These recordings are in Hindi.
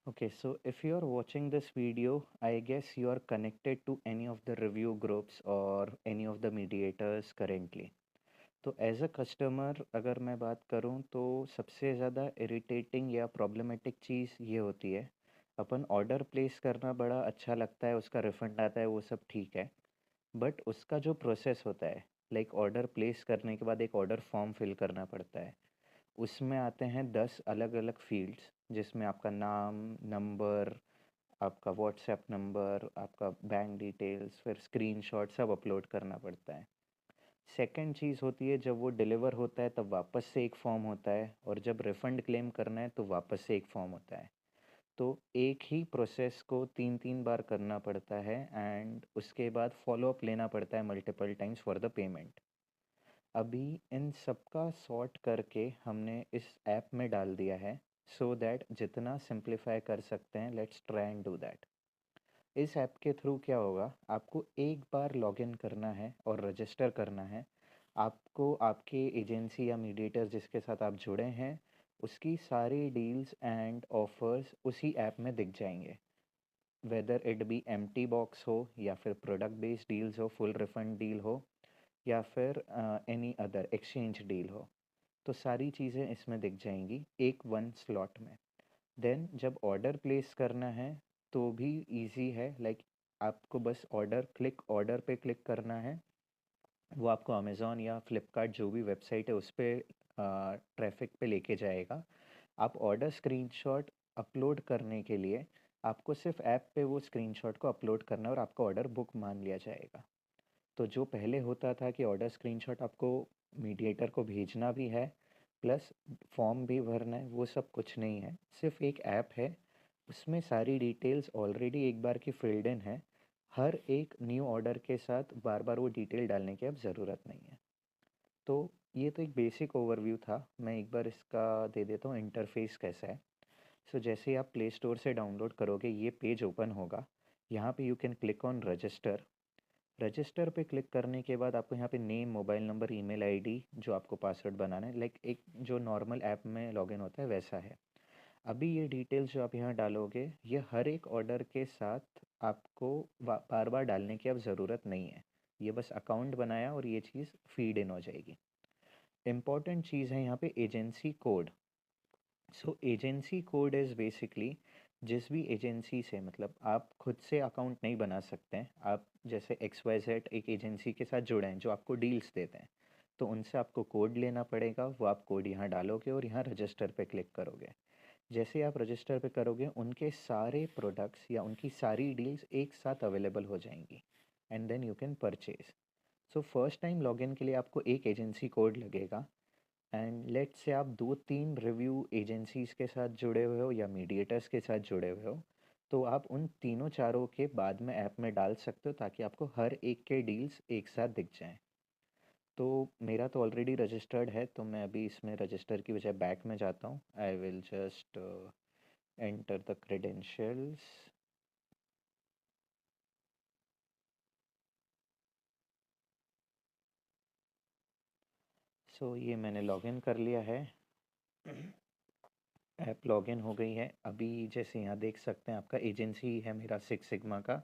Okay, so if you are watching this video, I guess you are connected to any of the review groups or any of the mediators currently. तो एज अ कस्टमर अगर मैं बात करूं तो सबसे ज़्यादा इरिटेटिंग या प्रॉब्लमेटिक चीज़ ये होती है। अपन ऑर्डर प्लेस करना बड़ा अच्छा लगता है, उसका रिफंड आता है, वो सब ठीक है। बट उसका जो प्रोसेस होता है, लाइक ऑर्डर प्लेस करने के बाद एक ऑर्डर फॉर्म फिल करना पड़ता है। उसमें आते हैं 10 अलग अलग फील्ड्स, जिसमें आपका नाम, नंबर, आपका व्हाट्सएप नंबर, आपका बैंक डिटेल्स, फिर स्क्रीनशॉट सब अपलोड करना पड़ता है। सेकंड चीज़ होती है, जब वो डिलीवर होता है तब वापस से एक फॉर्म होता है, और जब रिफ़ंड क्लेम करना है तो वापस से एक फॉर्म होता है। तो एक ही प्रोसेस को तीन तीन बार करना पड़ता है, एंड उसके बाद फॉलो अप लेना पड़ता है multiple times for the payment. अभी इन सबका सॉर्ट करके हमने इस ऐप में डाल दिया है, सो दैट जितना सिंप्लीफाई कर सकते हैं, let's try and do that. इस ऐप के थ्रू क्या होगा, आपको एक बार लॉगिन करना है और रजिस्टर करना है। आपको आपके एजेंसी या मीडिएटर जिसके साथ आप जुड़े हैं, उसकी सारी डील्स एंड ऑफर्स उसी ऐप में दिख जाएंगे। Whether it be empty box हो, या फिर प्रोडक्ट बेस्ड डील्स हो, फुल रिफंड डील हो, या फिर एनी अदर एक्सचेंज डील हो, तो सारी चीज़ें इसमें दिख जाएंगी एक वन स्लॉट में। देन जब ऑर्डर प्लेस करना है तो भी इजी है, लाइक आपको बस ऑर्डर पे क्लिक करना है। वो आपको अमेज़ॉन या फ्लिपकार्ट जो भी वेबसाइट है उस पर ट्रैफिक पे लेके जाएगा। आप ऑर्डर स्क्रीनशॉट अपलोड करने के लिए आपको सिर्फ ऐप पे वो स्क्रीनशॉट को अपलोड करना है और आपका ऑर्डर बुक मान लिया जाएगा। तो जो पहले होता था कि ऑर्डर स्क्रीनशॉट आपको मीडिएटर को भेजना भी है, प्लस फॉर्म भी भरना है, वो सब कुछ नहीं है। सिर्फ एक ऐप है, उसमें सारी डिटेल्स ऑलरेडी एक बार की फिल्ड इन है। हर एक न्यू ऑर्डर के साथ बार बार वो डिटेल डालने की अब ज़रूरत नहीं है। तो ये तो एक बेसिक ओवरव्यू था। मैं एक बार इसका दे देता हूँ इंटरफेस कैसा है। सो जैसे ही आप प्ले स्टोर से डाउनलोड करोगे, ये पेज ओपन होगा। यहाँ पे you can click on register. Register पे क्लिक करने के बाद आपको यहाँ पे name, mobile number, email ID, जो आपको पासवर्ड बनाना है, लाइक एक जो नॉर्मल ऐप में लॉगिन होता है वैसा है। अभी ये डिटेल्स जो आप यहाँ डालोगे, ये हर एक ऑर्डर के साथ आपको बार बार डालने की अब ज़रूरत नहीं है। ये बस अकाउंट बनाया और ये चीज़ फीड इन हो जाएगी। इम्पॉर्टेंट चीज़ है यहाँ पे agency code. So agency code is basically, जिस भी एजेंसी से, मतलब आप खुद से अकाउंट नहीं बना सकते हैं। आप जैसे XYZ एक एजेंसी के साथ जुड़े हैं जो आपको डील्स देते हैं, तो उनसे आपको कोड लेना पड़ेगा। वो आप कोड यहाँ डालोगे और यहाँ रजिस्टर पे क्लिक करोगे। जैसे आप रजिस्टर पे करोगे, उनके सारे प्रोडक्ट्स या उनकी सारी डील्स एक साथ अवेलेबल हो जाएंगी, and then you can purchase. So first time login के लिए आपको एक एजेंसी कोड लगेगा, एंड लेट से आप दो तीन रिव्यू एजेंसीज के साथ जुड़े हुए हो या मीडिएटर्स के साथ जुड़े हुए हो, तो आप उन तीनों चारों के बाद में ऐप में डाल सकते हो, ताकि आपको हर एक के डील्स एक साथ दिख जाएं। तो मेरा तो ऑलरेडी रजिस्टर्ड है, तो मैं अभी इसमें रजिस्टर की बजाय बैक में जाता हूँ। I will just enter the credentials. So ये मैंने लॉगिन कर लिया है। ऐप लॉगिन हो गई है। अभी जैसे यहाँ देख सकते हैं, आपका एजेंसी है मेरा सिक्स सिग्मा का।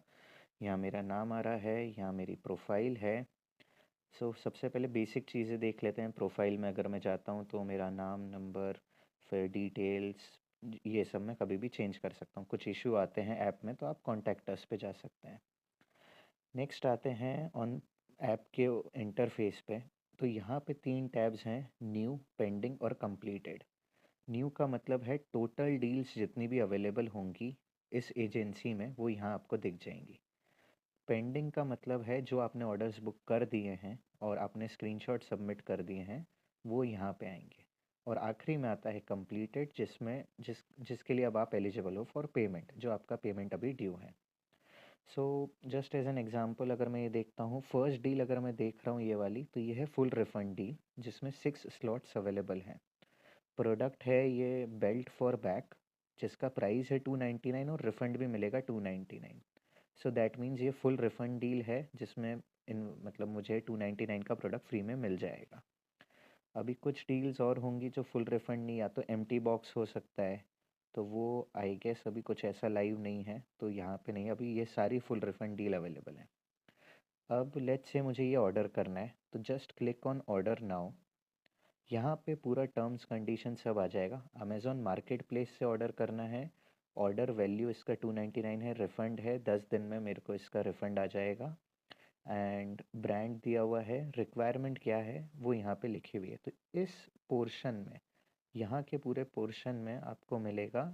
यहाँ मेरा नाम आ रहा है, यहाँ मेरी प्रोफाइल है। सो सबसे पहले बेसिक चीज़ें देख लेते हैं। प्रोफाइल में अगर मैं जाता हूँ तो मेरा नाम, नंबर, फिर डिटेल्स, ये सब मैं कभी भी चेंज कर सकता हूँ। कुछ इशू आते हैं ऐप में तो आप कॉन्टैक्ट अस पे जा सकते हैं। नेक्स्ट आते हैं ऑन ऐप के इंटरफेस पे। तो यहाँ पे तीन टैब्स हैं, न्यू, पेंडिंग और कंप्लीटेड। न्यू का मतलब है टोटल डील्स जितनी भी अवेलेबल होंगी इस एजेंसी में, वो यहाँ आपको दिख जाएंगी। पेंडिंग का मतलब है जो आपने ऑर्डर्स बुक कर दिए हैं और आपने स्क्रीनशॉट सबमिट कर दिए हैं, वो यहाँ पे आएंगे। और आखिरी में आता है कंप्लीटेड, जिसमें जिसके लिए अब आप एलिजिबल हो फॉर पेमेंट, जो आपका पेमेंट अभी ड्यू है। So just as an example, अगर मैं ये देखता हूँ, फर्स्ट डील अगर मैं देख रहा हूँ ये वाली, तो ये है फुल रिफंड डील, जिसमें 6 स्लॉट्स अवेलेबल हैं। प्रोडक्ट है ये बेल्ट फॉर बैक, जिसका प्राइस है 299 और रिफ़ंड भी मिलेगा 299। सो दैट मीन्स ये फुल रिफ़ंड डील है, जिसमें इन मतलब मुझे 299 का प्रोडक्ट फ्री में मिल जाएगा। अभी कुछ डील्स और होंगी जो फुल रिफ़ंड नहीं, या तो एम्प्टी बॉक्स हो सकता है, तो वो आई गेस अभी कुछ ऐसा लाइव नहीं है, तो यहाँ पे नहीं, अभी ये सारी फुल रिफंड डील अवेलेबल है। अब लेट्स से मुझे ये ऑर्डर करना है, तो just click on order now. यहाँ पे पूरा टर्म्स कंडीशन सब आ जाएगा। अमेज़ॉन मार्केट प्लेस से ऑर्डर करना है। ऑर्डर वैल्यू इसका 299 है, रिफ़ंड है, 10 दिन में मेरे को इसका रिफ़ंड आ जाएगा। एंड ब्रांड दिया हुआ है, रिक्वायरमेंट क्या है वो यहाँ पे लिखी हुई है। तो इस पोर्शन में, यहाँ के पूरे पोर्शन में आपको मिलेगा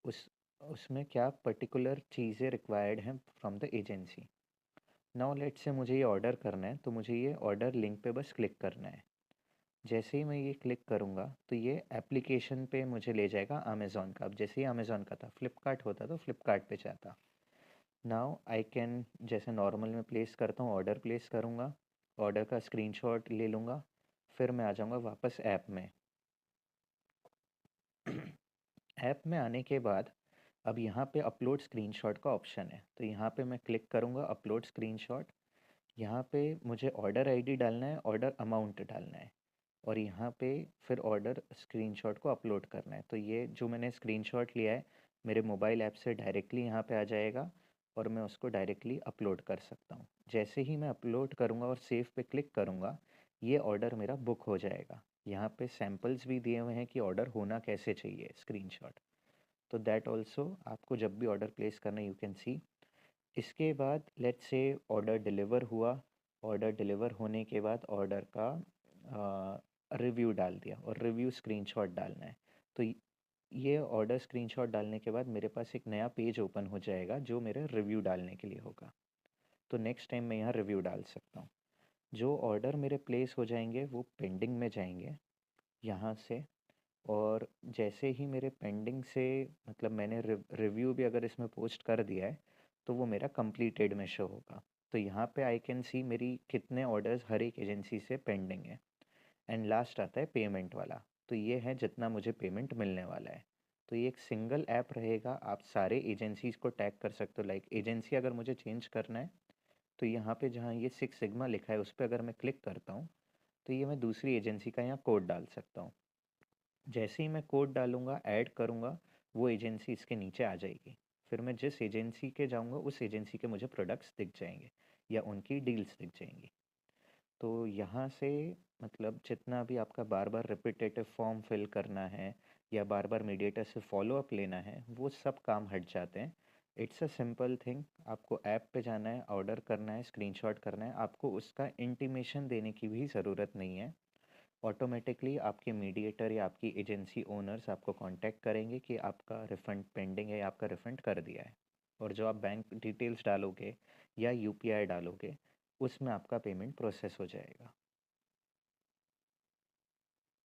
उस उसमें क्या पर्टिकुलर चीज़ें रिक्वायर्ड हैं from the agency. Now let से मुझे ये ऑर्डर करना है, तो मुझे ये ऑर्डर लिंक पे बस क्लिक करना है। जैसे ही मैं ये क्लिक करूँगा तो ये एप्लीकेशन पे मुझे ले जाएगा अमेज़ॉन का। अब जैसे ही अमेज़ॉन का था, फ्लिपकार्ट होता तो फ्लिपकार्ट पे जाता। नाउ आई कैन, जैसे नॉर्मल में प्लेस करता हूँ, ऑर्डर प्लेस करूँगा, ऑर्डर का स्क्रीनशॉट ले लूँगा, फिर मैं आ जाऊँगा वापस ऐप में। ऐप में आने के बाद अब यहाँ पे अपलोड स्क्रीनशॉट का ऑप्शन है, तो यहाँ पे मैं क्लिक करूँगा अपलोड स्क्रीनशॉट। यहाँ पे मुझे ऑर्डर आईडी डालना है, ऑर्डर अमाउंट डालना है, और यहाँ पे फिर ऑर्डर स्क्रीनशॉट को अपलोड करना है। तो ये जो मैंने स्क्रीनशॉट लिया है मेरे मोबाइल ऐप से डायरेक्टली यहाँ पे आ जाएगा, और मैं उसको डायरेक्टली अपलोड कर सकता हूँ। जैसे ही मैं अपलोड करूँगा और सेव पे क्लिक करूँगा, ये ऑर्डर मेरा बुक हो जाएगा। यहाँ पे सैम्पल्स भी दिए हुए हैं कि ऑर्डर होना कैसे चाहिए स्क्रीनशॉट। तो दैट ऑल्सो आपको जब भी ऑर्डर प्लेस करना यू कैन सी। इसके बाद लेट्स से ऑर्डर डिलीवर हुआ। ऑर्डर डिलीवर होने के बाद ऑर्डर का रिव्यू डाल दिया, और रिव्यू स्क्रीनशॉट डालना है। तो ये ऑर्डर स्क्रीनशॉट डालने के बाद मेरे पास एक नया पेज ओपन हो जाएगा जो मेरे रिव्यू डालने के लिए होगा। तो नेक्स्ट टाइम मैं यहाँ रिव्यू डाल सकता हूँ। जो ऑर्डर मेरे प्लेस हो जाएंगे वो पेंडिंग में जाएंगे यहाँ से। और जैसे ही मेरे पेंडिंग से, मतलब मैंने रिव्यू भी अगर इसमें पोस्ट कर दिया है, तो वो मेरा कंप्लीटेड में शो होगा। तो यहाँ पे आई कैन सी मेरी कितने ऑर्डर्स हर एक एजेंसी से पेंडिंग है। एंड लास्ट आता है पेमेंट वाला, तो ये है जितना मुझे पेमेंट मिलने वाला है। तो ये एक सिंगल ऐप रहेगा, आप सारे एजेंसीज को टैग कर सकते हो। लाइक एजेंसी अगर मुझे चेंज करना है, तो यहाँ पे जहाँ ये सिक्स सिग्मा लिखा है उस पर अगर मैं क्लिक करता हूँ, तो ये मैं दूसरी एजेंसी का यहाँ कोड डाल सकता हूँ। जैसे ही मैं कोड डालूँगा, ऐड करूँगा, वो एजेंसी इसके नीचे आ जाएगी। फिर मैं जिस एजेंसी के जाऊँगा उस एजेंसी के मुझे प्रोडक्ट्स दिख जाएंगे, या उनकी डील्स दिख जाएंगी। तो यहाँ से मतलब जितना भी आपका बार बार रिपीटेटिव फॉर्म फिल करना है या बार बार मीडिएटर से फॉलो अप लेना है, वो सब काम हट जाते हैं। It's a simple thing. आपको ऐप पे जाना है, ऑर्डर करना है, स्क्रीनशॉट करना है, आपको उसका इंटीमेशन देने की भी ज़रूरत नहीं है। ऑटोमेटिकली आपके मीडिएटर या आपकी एजेंसी ओनर्स आपको कांटेक्ट करेंगे कि आपका रिफ़ंड पेंडिंग है या आपका रिफ़ंड कर दिया है। और जो आप बैंक डिटेल्स डालोगे या यूपीआई डालोगे, उसमें आपका पेमेंट प्रोसेस हो जाएगा।